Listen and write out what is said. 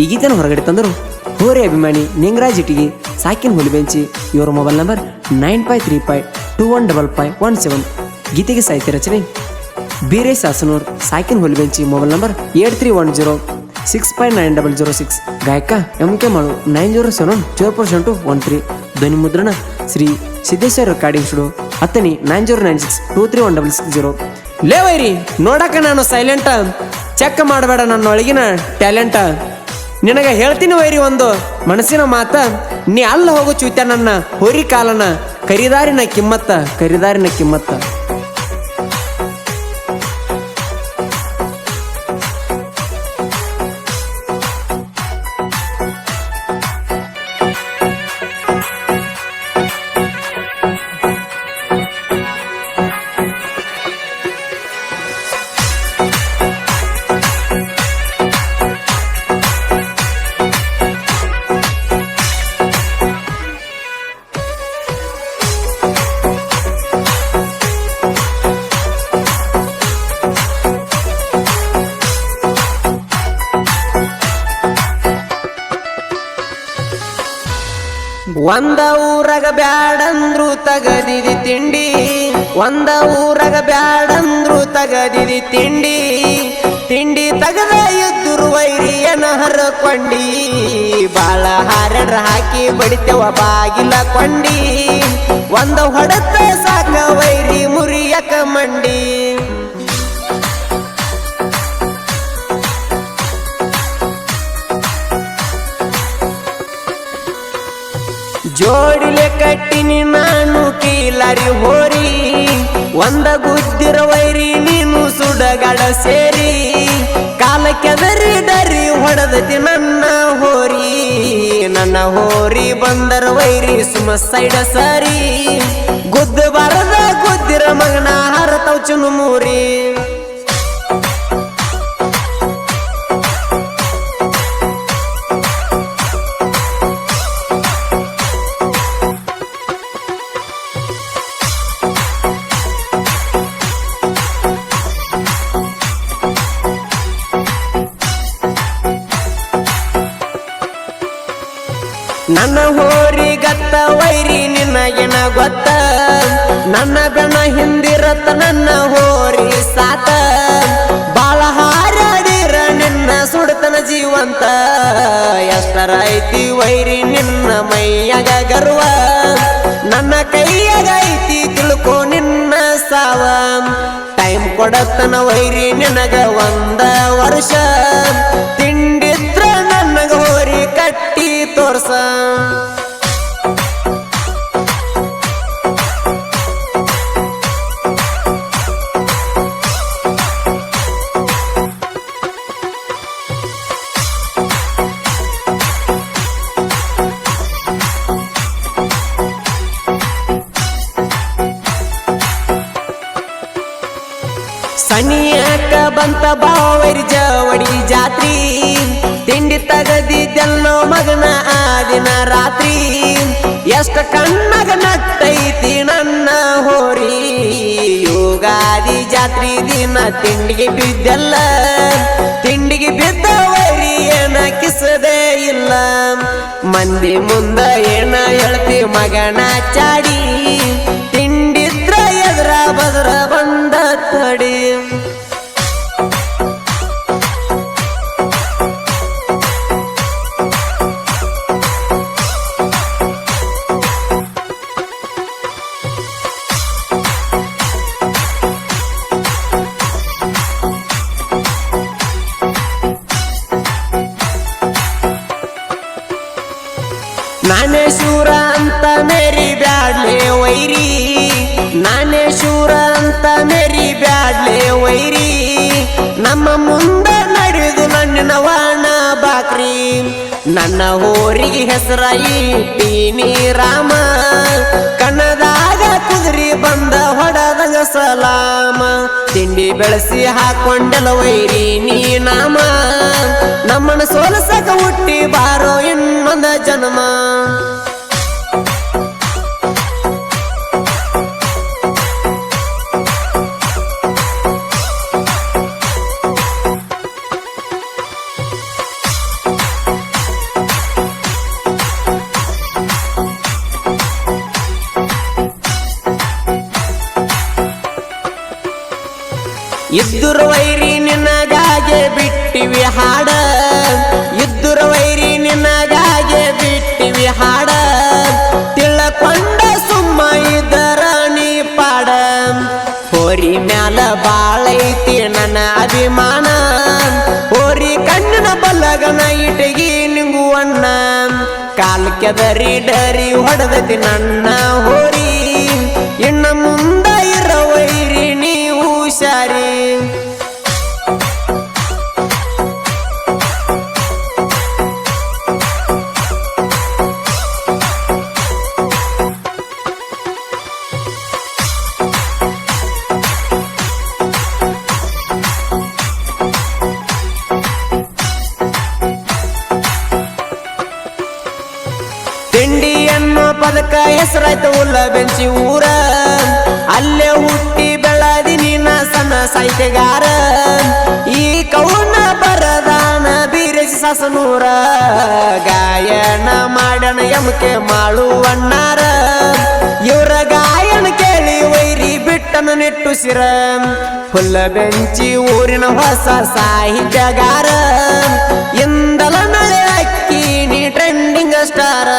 ಈ ಗೀತೆನ ಹೊರಗಡೆ ತಂದರು ಹೋರೆ ಅಭಿಮಾನಿ ನಿಂಗರಾಜ್ ಇಟಿಗಿ ಸಾಕಿನ್ ಹುಲಿಬೆಂಚಿ. ಇವರ ಮೊಬೈಲ್ ನಂಬರ್ 9535215517. ಗೀತೆಗೆ ಸಾಹಿತ್ಯ ರಚನೆ ಬೀರೇ ಸಾಸನೂರ್ ಸಾಕಿನ್ ಹುಲಿಬೆಂಚಿ. Mobile number 8310659006. ಗಾಯಕ MK ಮಾಳು 9070044213. ಧ್ವನಿ ಮುದ್ರಣ ಶ್ರೀ ಸಿದ್ದೇಶ್ವರ ರೆಕಾರ್ಡಿಂಗ್ ಸ್ಟುಡಿಯೋ ಹತ್ತನಿ 9096231660. ಲೇ ವೈರಿ ನೋಡಕ ನಾನು ಸೈಲೆಂಟ, ಚೆಕ್ ಮಾಡಬೇಡ ನನ್ನ ಒಳಗಿನ ಟ್ಯಾಲೆಂಟ. ನಿನಗೆ ಹೇಳ್ತೀನಿ ವೈರಿ ಒಂದು ಮನಸ್ಸಿನ ಮಾತ, ನೀ ಅಲ್ಲ ಹೋಗು ಚೂತ್ಯ ನನ್ನ ಹೋರಿ ಕಾಲನ, ಕರಿದಾರಿನ ಕಿಮ್ಮತ್ತ ಕರಿದಾರಿನ ಕಿಮ್ಮತ್ತ. ಒಂದ ಊರಗ ಬ್ಯಾಡಂದ್ರು ತಗದಿದಿ ತಿಂಡಿ, ಒಂದ ಊರಗ ಬ್ಯಾಡಂದ್ರು ತಗದಿದಿ ತಿಂಡಿ. ತಿಂಡಿ ತಗದ ಎದ್ದುರು ವೈರಿಯನ ಹರಕೊಂಡಿ, ಬಾಳ ಹಾರಡ್ರ ಹಾಕಿ ಬಡಿತೆವ ಬಾಗಿಲ ಕೊಂಡಿ. ಒಂದ ಹೊಡೆತ ಸಾಕ ವೈರಿ ಮುರಿಯಕ ಮಂಡಿ. ಜೋಡಿಲೆ ಕಟ್ಟಿನಿ ನಾನು ಕೀಲಾರಿ ಹೋರಿ, ಒಂದ ಗುದ್ದಿರ ವೈರಿ ನೀನು ಸುಡಗಾಡ ಸೇರಿ. ಕಾಲ ಕೆದರಿ ಡರಿ ಹೊಡೆದತಿ ನನ್ನ ಹೋರಿ, ನನ್ನ ಹೋರಿ ಬಂದರ ವೈರಿ ಸುಮ ಸೈಡ ಸರಿ. ಗುದ್ದ ಬರದ ಗುದ್ದಿರ ಮಗನ ಹರತವ್ ಚುನು ಮೂರಿ. ನನ್ನ ಹೋರಿ ಗತ್ತ ವೈರಿ ನಿನಗೆನ ಗೊತ್ತ, ನನ್ನ ಬೆಣ ಹಿಂದಿರತ್ತ ನನ್ನ ಹೋರಿ ಸಾತ. ಬಾಳ ಹಾರಾಡಿರ ನಿನ್ನ ಸುಡತನ ಜೀವಂತ, ಎಷ್ಟರ ಐತಿ ವೈರಿ ನಿನ್ನ ಮೈಯಾಗ ಗರ್ವ. ನನ್ನ ಕೈಯಾಗ ಐತಿ ತಿಳ್ಕೊ ನಿನ್ನ ಸಾವ, ಟೈಮ್ ಕೊಡತನ ವೈರಿ ನಿನಗ ಒಂದ ವರ್ಷ. ತಿಂಡಿದ್ರ ನನಗ ಹೋರಿ ಕಟ್ಟಿ ತೋರ್ಸ. ಸನಿಯಾಕ ಬಂತ ಬಾವೈರಿ ಜವಡಿ ಜಾತ್ರಿ, ತಿಂಡಿ ತಗದಿದ್ದೆಲ್ಲೋ ಮಗನ ಆ ದಿನ ರಾತ್ರಿ. ಎಷ್ಟ ಕಣ್ಣಗ ನಟ್ಟೈತಿ ನನ್ನ ಹೋರಿ, ಯುಗಾದಿ ಜಾತ್ರಿ ದಿನ ತಿಂಡಿಗೆ ಬಿದ್ದೆಲ್ಲ. ತಿಂಡಿಗೆ ಬಿದ್ದ ವೈರಿ ಏನ ಕಿಸದೇ ಇಲ್ಲ, ಮಂದಿ ಮುಂದ ಏನ ಹೇಳ್ತಿ ಮಗನ ಚಾಡಿ. ತಿಂಡಿದ್ರ ಎದ್ರ ಬದ್ರ ಬಂದ ತಡಿ. ನಾನೇ ಶೂರ ಅಂತ ಮೇರಿ ಬ್ಯಾಡ್ಲೆ ವೈರಿ, ನಾನೇ ಶೂರ ಅಂತ ಮೇರಿ ಬ್ಯಾಡ್ಲೆ ವೈರಿ. ನಮ್ಮ ಮುಂದ ನಡೆದು ನನ್ನಿನ ವಾಣ ಬಾಕ್ರಿ, ನನ್ನ ಹೋರಿಗೆ ಹೆಸರ ಇಟ್ಟೀನಿ ರಾಮ. ಕನ್ನದಾಗ ಕುದುರಿ ಬಂದ ಹೊಡದಂಗ ಸಲಾಮ, ತಿಂಡಿ ಬೆಳೆಸಿ ಹಾಕೊಂಡೆಲ ವೈರಿ ನೀ ನಾಮ. ನಮ್ಮನ ಸೋಲಸಕ ಹುಟ್ಟಿ ಬಾರೋ ಇನ್ನೊಂದ ಜನ್ಮ. ಇದ್ದುರ ವೈರಿ ನಿನಗಾಗೆ ಬಿಟ್ಟಿವಿ ಹಾಡ ಇದ್ದುರ ವೈರಿ ನಿನಗಾಗೆ ಬಿಟ್ಟಿವಿ ಹಾಡ ತಿಳಕೊಂಡ ಸುಮ್ಮ ಇದರ ನೀ ಪಾಡ ಹೋರಿ ಮ್ಯಾಲ ಬಾಳೈತಿ ನನ್ನ ಅಭಿಮಾನ ಹೋರಿ ಕಣ್ಣಿನ ಬಲ್ಲಗನ ಇಟಗಿ ನಿಂಗುವಣ್ಣ ಕಾಲ್ ಕೆದರಿ ಡರಿ ಹೊಡೆದತಿ ನನ್ನ ಹೋರಿ ಇನ್ನ ಮುಂದ ಇರೋ ವೈರಿ ನೀವು ಹುಷಾರಿ ತಿಂಡಿ ಅನ್ನೋ ಪದಕ ಹೆಸರಾಯ್ತು ಉಲ್ಲ ಬೆಂಚಿ ಊರ ಅಲ್ಲೇ ಹುಟ್ಟಿ ಬೆಳದಿ ನೀನ ಸಣ್ಣ ಸಾಹಿತ್ಯಗಾರ ಈ ಕೌನ ಬರದಾನ ಬೀರೇಸಿ ಸಸನೂರ ಗಾಯನ ಮಾಡಣ ಎಮಕೆ ಮಾಳುವಣ್ಣಾರ ಇವರ ಗಾಯನ ಕೇಳಿ ವೈರಿ ಬಿಟ್ಟನ ನೆಟ್ಟುಸಿರ ಹುಲ್ಲ ಬೆಂಚಿ ಊರಿನ ಹೊಸ ಸಾಹಿತ್ಯಗಾರ ಇಂದಲ ನಳೆ ಅಕ್ಕಿ ನೀ ಟ್ರೆಂಡಿಂಗ್ ಸ್ಟಾರ